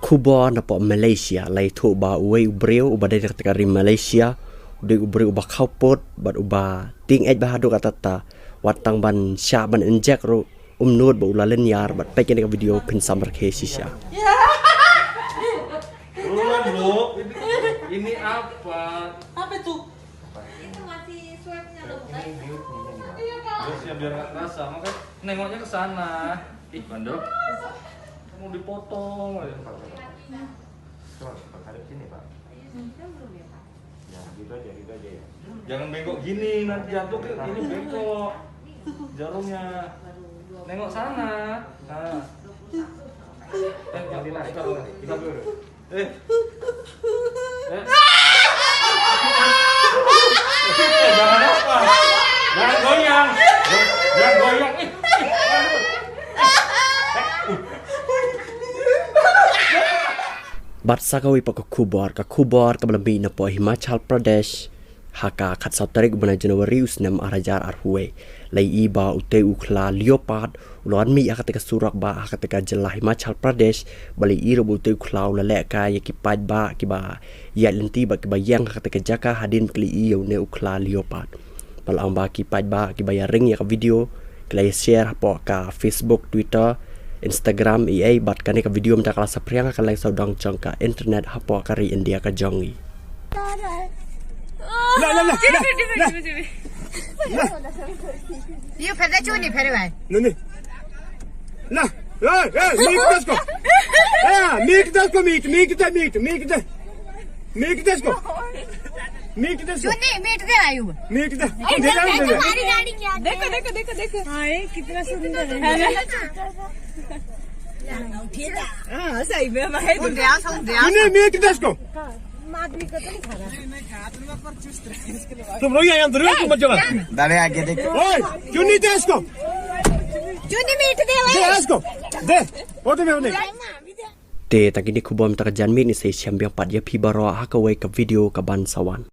Kuba na po Malaysia lay to ba uwe ubrew uba dari negara Malaysia ude ubrew uba kaupot bat uba ting ba hadu katata watang ban sya ban injek ro nod ba ula lynïar bat Peit ni video pin samar ke sisya. Bro, ini apa? Apa tuh? Itu masih swabnya loh. Iya kak. Terus ya biar nggak kerasa, makanya nengoknya ke sana. Ih, bandel. Mau dipotong aja. Coba tarik sini, Pak. Ya, gitu aja ya. Jangan bengkok gini, nanti jatuh ke ini bengkok. Jarumnya. Nengok sana. Nah. Yang ditarik. Kita dulu. Jangan apa? Jangan goyang. Jangan goyang. Bat sakawi pa kubar ka balami na po Himachal pradesh haka kat sa tarik bana Januari usnam arajar arhuwe lay iba ute ukla Leopard ulan mi akatika surak ba akatika jelah Himachal pradesh bali iro ute ukla ulale ka yakipad ba kiba ya lenti ba kiba yang akatika jaka hadin kli iyo ne ukla Leopard palang ba kipad ba kiba ya ring ya ka video klay share po ka Facebook Twitter Instagram EA bat kani ka video mta kala sapriang ka lang saudang jangka internet hapo kari India ka jongi. La. You pede chuni pede bai. Nani. La. Meek desko. Meek desko meek desko. चुन्नी मीट दे आयु Meek de. हमारी गाड़ी क्या देखो हाय कितना सुंदर है सही में भाई Ini meek desko. आदमी को तो नहीं खा रहा तुम रोइए यहाँ जरूर तुम मत जाओ. दाने आगे देखो ओए, चुन्नी desko. चुन्नी मीट दे De desko. De. Ote me one. Te tagini kubom ta janmi ni sei chambiang pat ya pi baro haka we ka video ka ban sawan.